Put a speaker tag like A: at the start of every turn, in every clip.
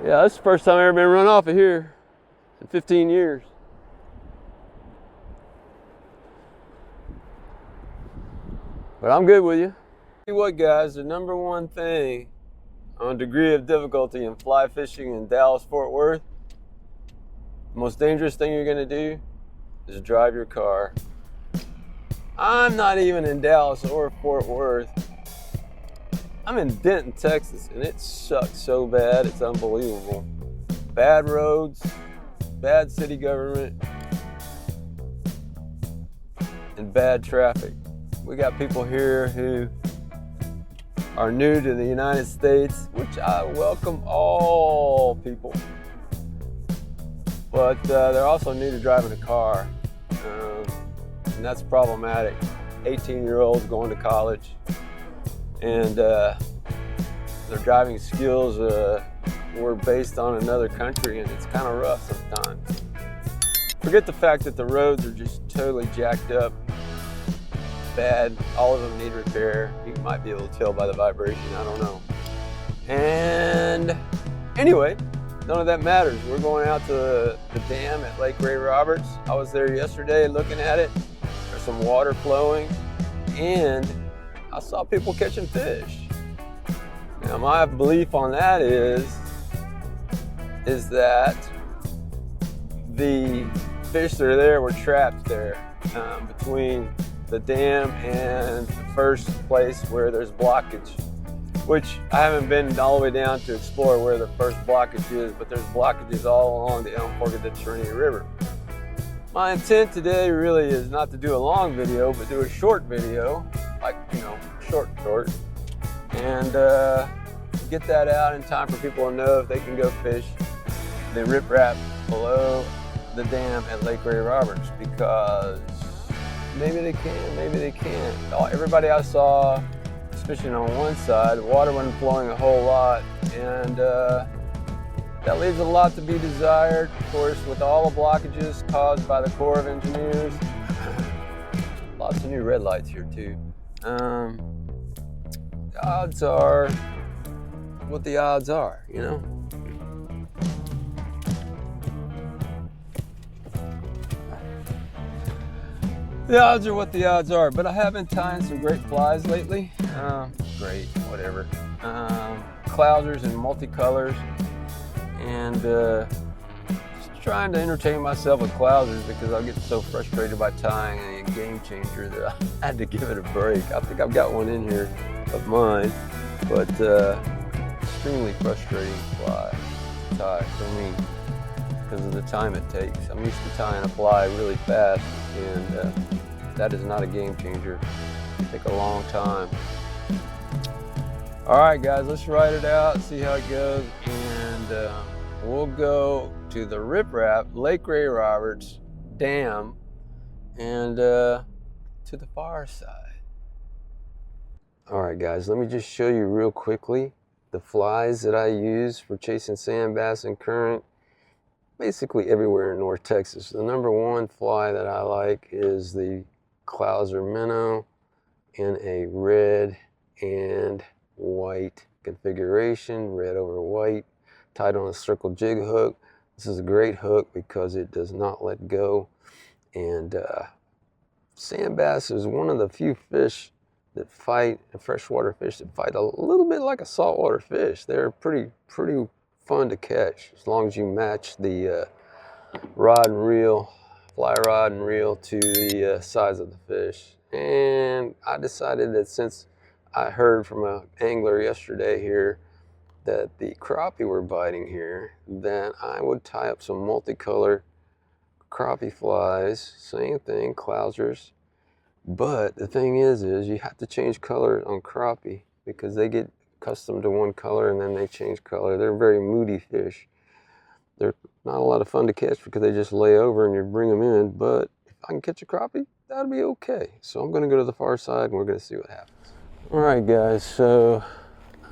A: Yeah, that's the first time I've ever been run off of here in 15 years. But I'm good with you. Tell you what, guys, the number one thing on degree of difficulty in fly fishing in Dallas-Fort Worth, the most dangerous thing you're gonna do is drive your car. I'm not even in Dallas or Fort Worth. I'm in Denton, Texas, and it sucks so bad, it's unbelievable. Bad roads, bad city government, and bad traffic. We got people here who are new to the United States, which I welcome all people. But they're also new to driving a car, and that's problematic. 18-year-olds going to college, and their driving skills were based on another country, and it's kind of rough sometimes. Forget the fact that the roads are just totally jacked up, bad. All of them need repair. You might be able to tell by the vibration, I don't know. And anyway, none of that matters. We're going out to the dam at Lake Ray Roberts. I was there yesterday looking at it. There's some water flowing, and I saw people catching fish. Now my belief on that is that the fish that are there were trapped there between the dam and the first place where there's blockage, which I haven't been all the way down to explore where the first blockage is, but there's blockages all along the Elm Fork of the Trinity River. My intent today really is not to do a long video, but do a short video, like, short, and get that out in time for people to know if they can go fish the riprap below the dam at Lake Ray Roberts, because maybe they can, maybe they can't. Everybody I saw was fishing on one side, the water wasn't flowing a whole lot, and that leaves a lot to be desired, of course, with all the blockages caused by the Corps of Engineers. Lots of new red lights here too. The odds are what the odds are, The odds are what the odds are, but I have been tying some great flies lately. Great, whatever. Clousers and multicolors, and just trying to entertain myself with clousers because I get so frustrated by tying a game changer that I had to give it a break. I think I've got one in here of mine, but extremely frustrating fly to tie for me because of the time it takes. I'm used to tying a fly really fast, and that is not a game changer. It takes a long time. All right, guys, let's ride it out, see how it goes, and we'll go to the Riprap, Lake Ray Roberts Dam, and to the far side. All right, guys, let me just show you real quickly the flies that I use for chasing sand bass and current, basically everywhere in North Texas. The number one fly that I like is the Clouser minnow in a red and white configuration, red over white, tied on a circle jig hook. This is a great hook because it does not let go, and sand bass is one of the few fish that fight, freshwater fish that fight a little bit like a saltwater fish. They're pretty fun to catch as long as you match the rod and reel, fly rod and reel to the size of the fish. And I decided that since I heard from an angler yesterday here that the crappie were biting here, that I would tie up some multicolor crappie flies, same thing, Clousers. But the thing is you have to change color on crappie because they get accustomed to one color and then they change color. They're very moody fish. They're not a lot of fun to catch because they just lay over and you bring them in, but if I can catch a crappie, that'll be okay. So I'm gonna go to the far side and we're gonna see what happens. All right, guys, so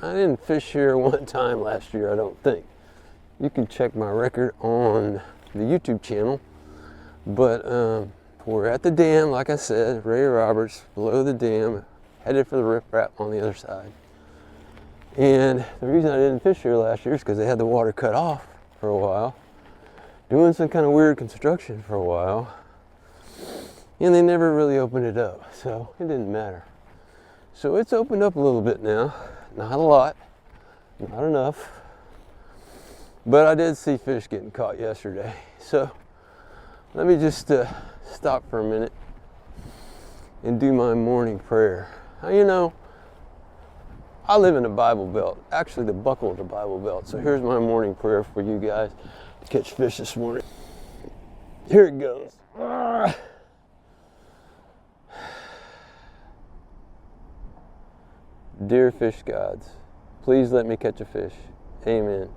A: I didn't fish here one time last year, I don't think. You can check my record on the YouTube channel, but we're at the dam, like I said, Ray Roberts, below the dam, headed for the riprap on the other side. And the reason I didn't fish here last year is because they had the water cut off for a while, doing some kind of weird construction for a while, and they never really opened it up, so it didn't matter. So it's opened up a little bit now, not a lot, not enough, but I did see fish getting caught yesterday. So let me just stop for a minute and do my morning prayer. Now, you know, I live in a Bible Belt, actually the buckle of the Bible Belt. So here's my morning prayer for you guys to catch fish this morning. Here it goes. Dear fish gods, please let me catch a fish. Amen.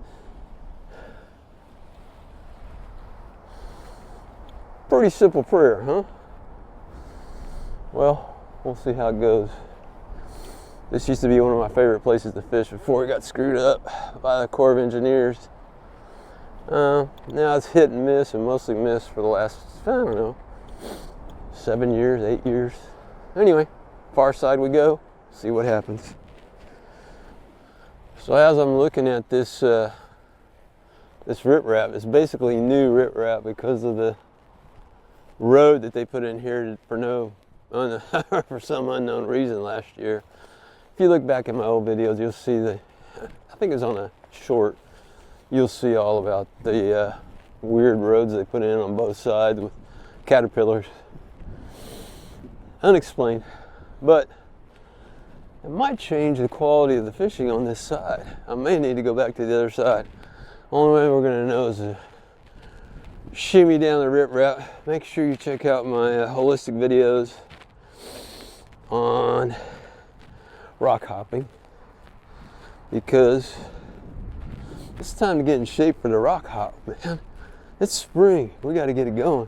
A: Pretty simple prayer, huh? Well, we'll see how it goes. This used to be one of my favorite places to fish before it got screwed up by the Corps of Engineers. Now it's hit and miss, and mostly miss for the last, I don't know, 7 years, 8 years. Anyway, far side we go, see what happens. So as I'm looking at this riprap, it's basically new riprap because of the road that they put in here for for some unknown reason last year. If you look back at my old videos, you'll see I think it was on a short, you'll see all about the weird roads they put in on both sides with caterpillars. Unexplained, but it might change the quality of the fishing on this side. I may need to go back to the other side. Only way we're gonna know is to shimmy down the riprap. Make sure you check out my Wholistic videos on rock hopping, because it's time to get in shape for the rock hop, man. It's spring, we got to get it going.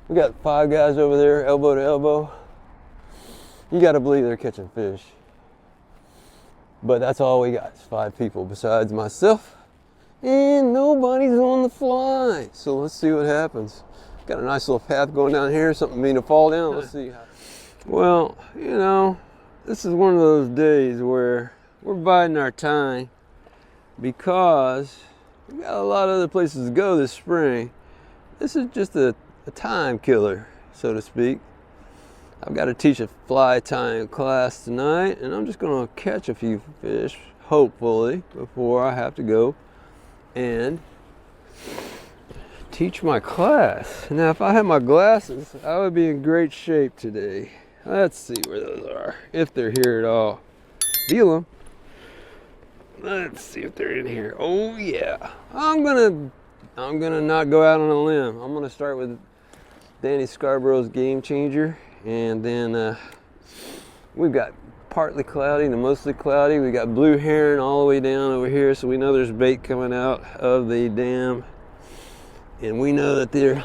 A: We got 5 guys over there, elbow to elbow. You got to believe they're catching fish, but that's all we got is 5 people besides myself, and nobody's on the fly. So let's see what happens. Got a nice little path going down here, something mean to fall down. Let's see. Well, you know, this is one of those days where we're biding our time because we got a lot of other places to go this spring. This is just a time killer, so to speak. I've got to teach a fly tying class tonight, and I'm just going to catch a few fish, hopefully, before I have to go and teach my class. Now, if I had my glasses, I would be in great shape today. Let's see where those are, if they're here at all. Feel them. Let's see if they're in here. Oh yeah. I'm gonna not go out on a limb. I'm gonna start with Danny Scarborough's Game Changer, and then we've got partly cloudy to mostly cloudy. We got blue heron all the way down over here, so we know there's bait coming out of the dam, and we know that there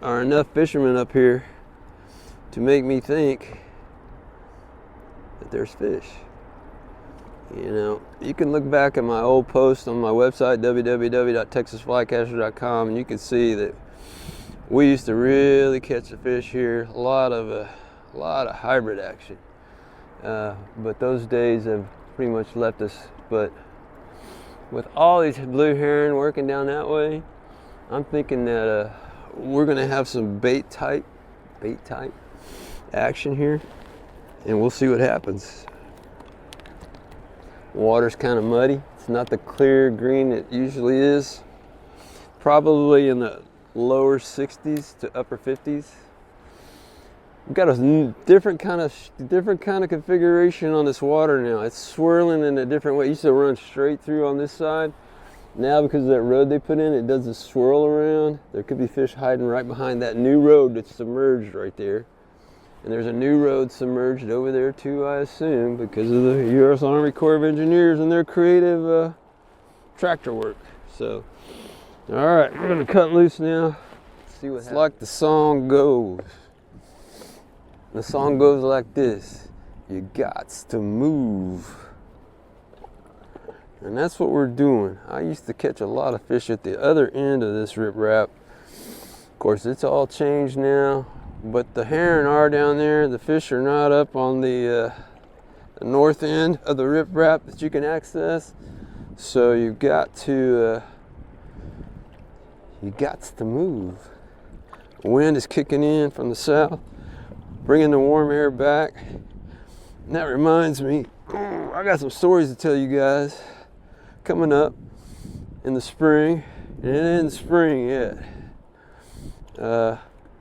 A: are enough fishermen up here to make me think that there's fish. You know, you can look back at my old post on my website, www.texasflycaster.com, and you can see that we used to really catch the fish here. A lot of hybrid action, but those days have pretty much left us. But with all these blue heron working down that way, I'm thinking that we're gonna have some bait type action here, and we'll see what happens. Water's kind of muddy. It's not the clear green it usually is. Probably in the lower 60s to upper 50s. We've got a different kind of configuration on this water now. It's swirling in a different way. It used to run straight through on this side. Now, because of that road they put in, it does a swirl around. There could be fish hiding right behind that new road that's submerged right there. And there's a new road submerged over there too, I assume, because of the U.S. Army Corps of Engineers and their creative tractor work. So, all right, we're gonna cut loose now. See what happens. Like the song goes. The song goes like this: you gots to move. And that's what we're doing. I used to catch a lot of fish at the other end of this riprap. Of course, it's all changed now. But the heron are down there. The fish are not up on the the north end of the riprap that you can access. So you've got to move. Wind is kicking in from the south, bringing the warm air back. And that reminds me, I got some stories to tell you guys coming up in the spring. And it isn't spring yet.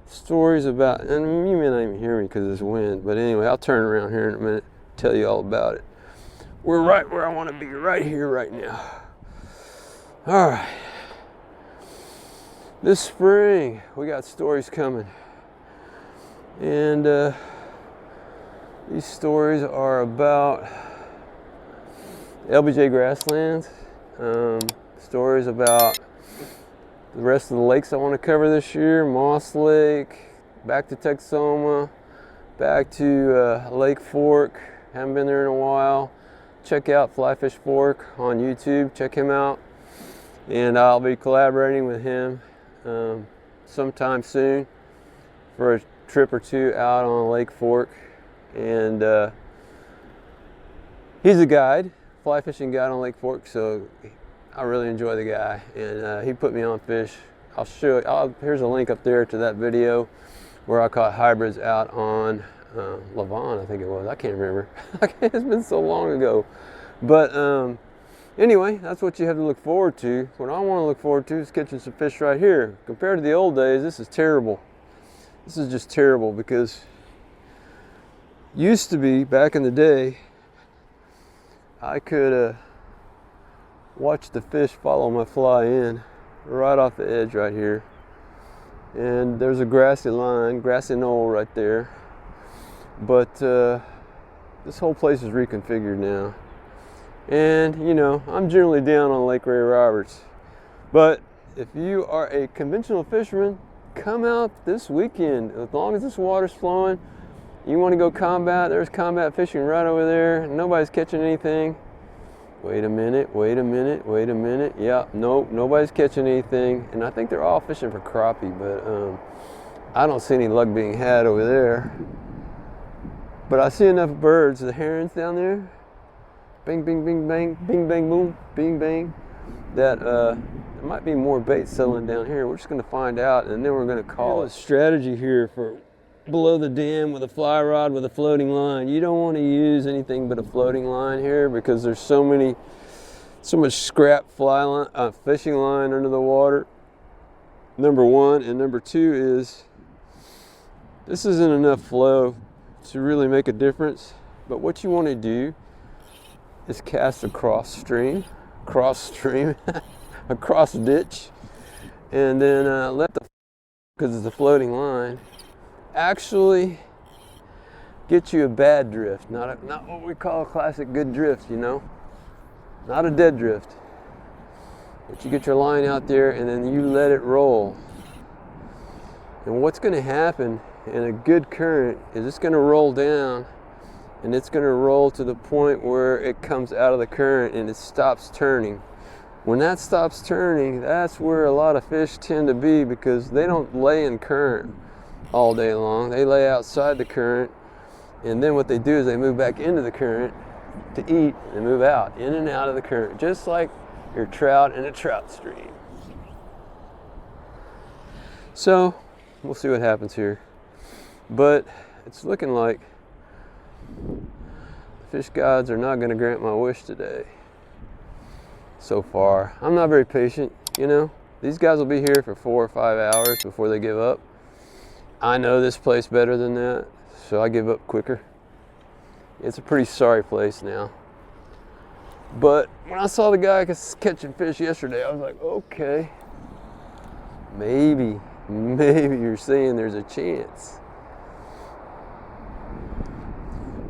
A: Stories about, and you may not even hear me because of this wind, but anyway, I'll turn around here in a minute, tell you all about it. We're right where I want to be, right here, right now. All right. This spring, we got stories coming. And these stories are about LBJ grasslands, stories about the rest of the lakes I want to cover this year, Moss Lake, back to Texoma, back to Lake Fork, haven't been there in a while. Check out Flyfish Fork on YouTube, check him out. And I'll be collaborating with him sometime soon for a trip or two out on Lake Fork. And he's a guide, fly fishing guide on Lake Fork, so I really enjoy the guy, and he put me on fish. I'll show you, here's a link up there to that video where I caught hybrids out on Lavon, I think it was. I can't remember. It's been so long ago. But anyway, that's what you have to look forward to. What I want to look forward to is catching some fish right here. Compared to the old days, this is terrible. This is just terrible because used to be, back in the day, I could watch the fish follow my fly in right off the edge right here. And there's a grassy line, grassy knoll right there. But this whole place is reconfigured now. And you know, I'm generally down on Lake Ray Roberts. But if you are a conventional fisherman, come out this weekend. As long as this water's flowing, you want to go combat, there's combat fishing right over there. Nobody's catching anything. Wait a minute, wait a minute, wait a minute. Yeah, nope, nobody's catching anything. And I think they're all fishing for crappie, but I don't see any luck being had over there. But I see enough birds, the herons down there. Bing, bing, bing, bang, bing, bang, boom, bing, bang. That there might be more bait settling down here. We're just gonna find out, and then we're gonna call it. Strategy here for below the dam with a fly rod with a floating line. You don't want to use anything but a floating line here because there's so much scrap fishing line under the water. Number one, and number two is this isn't enough flow to really make a difference. But what you want to do is cast a cross stream, a cross ditch, and then let the, because it's a floating line, actually get you a bad drift, not what we call a classic good drift, you know, not a dead drift. But you get your line out there and then you let it roll. And what's going to happen in a good current is it's going to roll down, and it's going to roll to the point where it comes out of the current and it stops turning. When that stops turning, that's where a lot of fish tend to be, because they don't lay in current all day long. They lay outside the current, and then what they do is they move back into the current to eat and move out, in and out of the current, just like your trout in a trout stream. So we'll see what happens here, but it's looking like the fish gods are not going to grant my wish today so far. I'm not very patient, you know. These guys will be here for 4 or 5 hours before they give up. I know this place better than that, so I give up quicker. It's a pretty sorry place now. But when I saw the guy catching fish yesterday, I was like, okay, maybe you're saying there's a chance.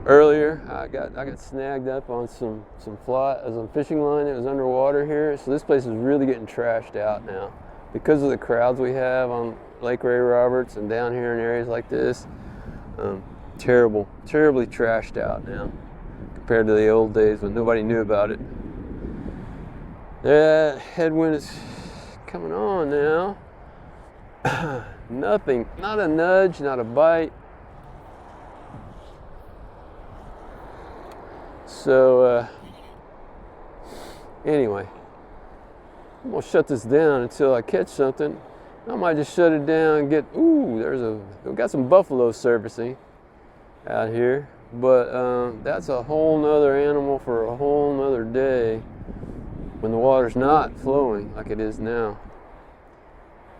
A: Earlier, I got snagged up on some fishing line that was underwater here. So this place is really getting trashed out now because of the crowds we have on Lake Ray Roberts and down here in areas like this. Terribly trashed out now compared to the old days when nobody knew about it. That headwind is coming on now. Nothing, not a nudge, not a bite. So anyway, I'm gonna shut this down until I catch something. I might just shut it down and get, we got some buffalo surfacing out here, but that's a whole nother animal for a whole nother day when the water's not flowing like it is now.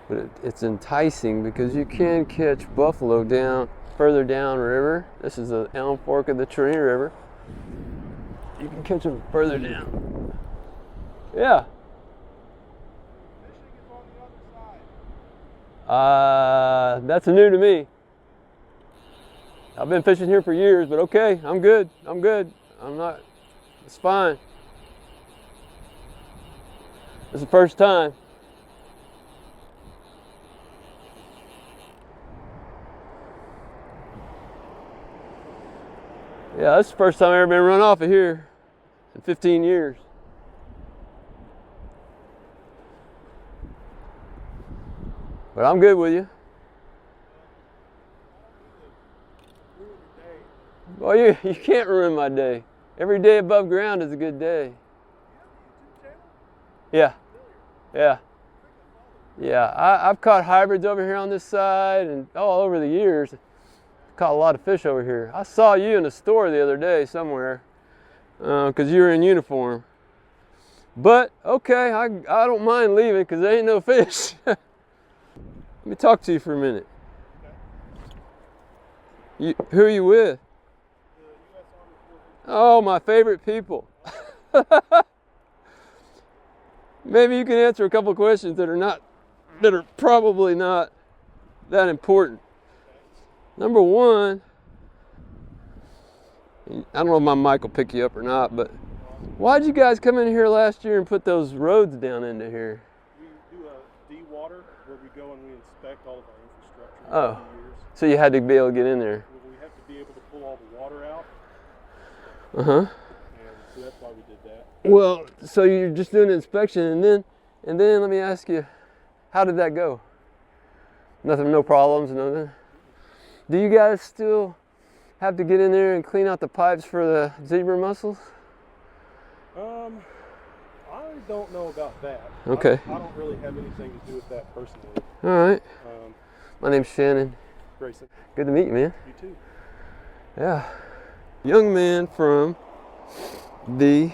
A: But it's enticing because you can catch buffalo further down river. This is the Elm Fork of the Trinity River. You can catch them further down. Yeah. That's new to me. I've been fishing here for years, but okay, I'm good. It's fine. It's the first time. Yeah, that's the first time I've ever been run off of here in 15 years. But I'm good with you. Well, you can't ruin my day. Every day above ground is a good day. Yeah. I've caught hybrids over here on this side and all over the years. Caught a lot of fish over here. I saw you in the store the other day somewhere because you were in uniform. But okay, I don't mind leaving because there ain't no fish. Let me talk to you for a minute. Who are you with? Oh, my favorite people. Maybe you can answer a couple of questions that are probably not that important. Number one, I don't know if my mic will pick you up or not, but why'd you guys come in here last year and put those roads down into here?
B: We do a de-water where we go and we inspect all of our infrastructure.
A: Oh, so you had to be able to get in there.
B: We have to be able to pull all the water out.
A: Uh-huh.
B: And so that's why we did that.
A: Well, so you're just doing an inspection, and then let me ask you, how did that go? Nothing, no problems, nothing? Do you guys still have to get in there and clean out the pipes for the zebra mussels?
B: I don't know about that.
A: Okay.
B: I don't really have anything to do with that personally.
A: All right. My name's Shannon.
B: Grayson.
A: Good to meet you, man.
B: You too.
A: Yeah. Young man from the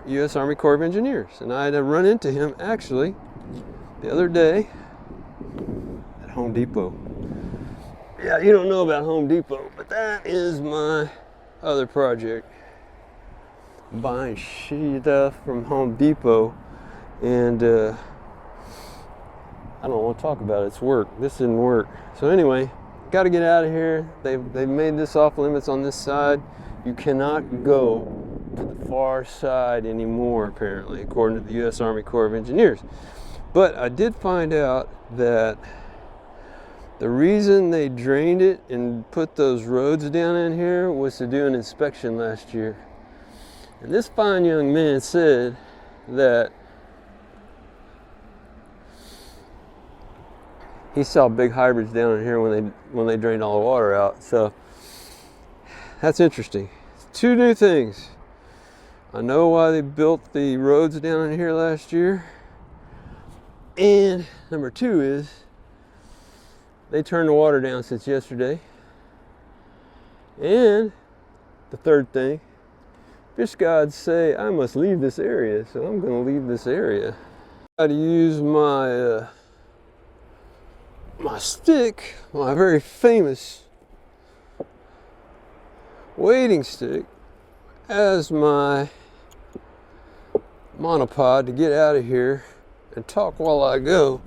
A: U.S. Army Corps of Engineers, and I had to run into him actually the other day at Home Depot. Yeah, you don't know about Home Depot, but that is my other project. Buying stuff from Home Depot, and I don't want to talk about it. It's work. This didn't work. So anyway, got to get out of here. They've made this off limits on this side. You cannot go to the far side anymore, apparently, according to the U.S. Army Corps of Engineers. But I did find out that the reason they drained it and put those roads down in here was to do an inspection last year. And this fine young man said that he saw big hybrids down in here when they drained all the water out. So that's interesting. Two new things. I know why they built the roads down in here last year. And number two is they turned the water down since yesterday. And the third thing, fish gods say I must leave this area, so I'm going to leave this area. I had to use my my stick, my very famous wading stick, as my monopod to get out of here and talk while I go.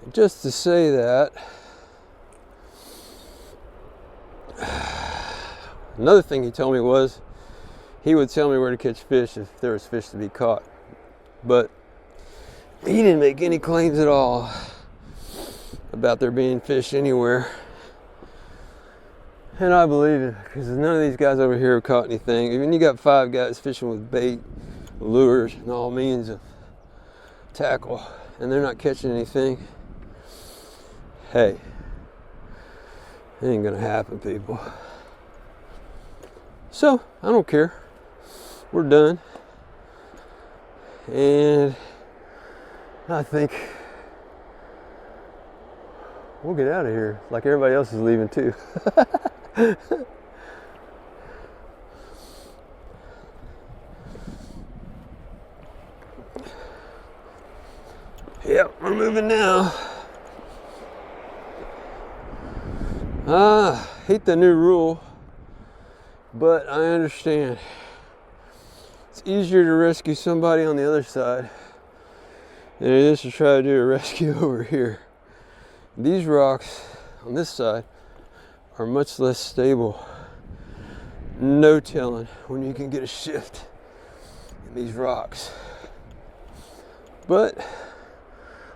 A: And just to say that, another thing he told me was he would tell me where to catch fish if there was fish to be caught. But he didn't make any claims at all about there being fish anywhere. And I believe it, because none of these guys over here have caught anything. Even you got 5 guys fishing with bait, lures, and all means of tackle, and they're not catching anything. Hey, it ain't gonna happen, people. So, I don't care. we're done. And I think we'll get out of here like everybody else is leaving too. Yep, we're moving now. Hate the new rule, but I understand. It's easier to rescue somebody on the other side than it is to try to do a rescue over here. These rocks on this side are much less stable. No telling when you can get a shift in these rocks. But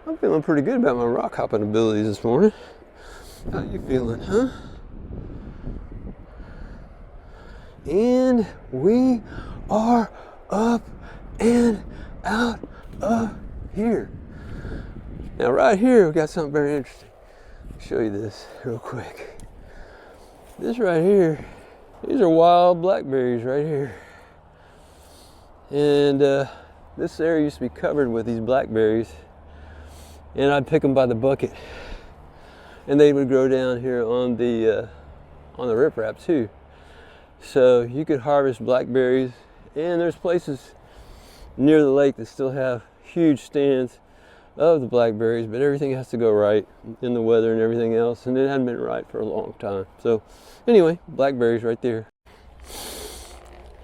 A: I'm feeling pretty good about my rock hopping abilities this morning. How you feeling, huh? And we are up and out of here. Now right here we got something very interesting. I'll show you this real quick. This right here, these are wild blackberries right here. And this area used to be covered with these blackberries, and I'd pick them by the bucket. And they would grow down here on the riprap too. So you could harvest blackberries, and there's places near the lake that still have huge stands of the blackberries, but everything has to go right in the weather and everything else, and it hadn't been right for a long time. So anyway, blackberries right there.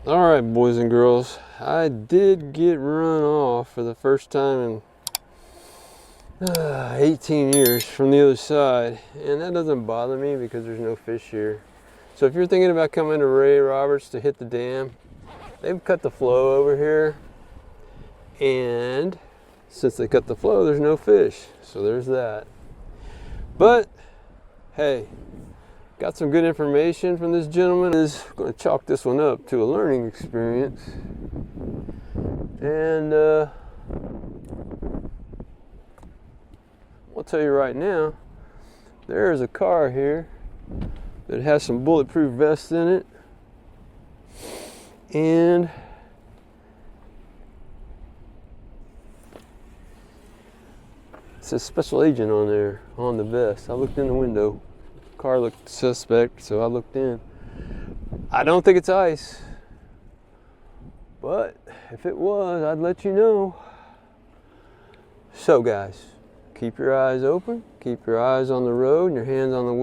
A: All right, boys and girls, I did get run off for the first time in 18 years from the other side, and that doesn't bother me because there's no fish here. So if you're thinking about coming to Ray Roberts to hit the dam, they've cut the flow over here, and since they cut the flow, there's no fish. So there's that. But hey, got some good information from this gentleman. Is going to chalk this one up to a learning experience. And I'll tell you right now, there's a car here that has some bulletproof vests in it, and it says special agent on there on the vest. I looked in the window, the car looked suspect, so I looked in. I don't think it's ice, but if it was, I'd let you know. So guys, keep your eyes open, keep your eyes on the road and your hands on the wheel.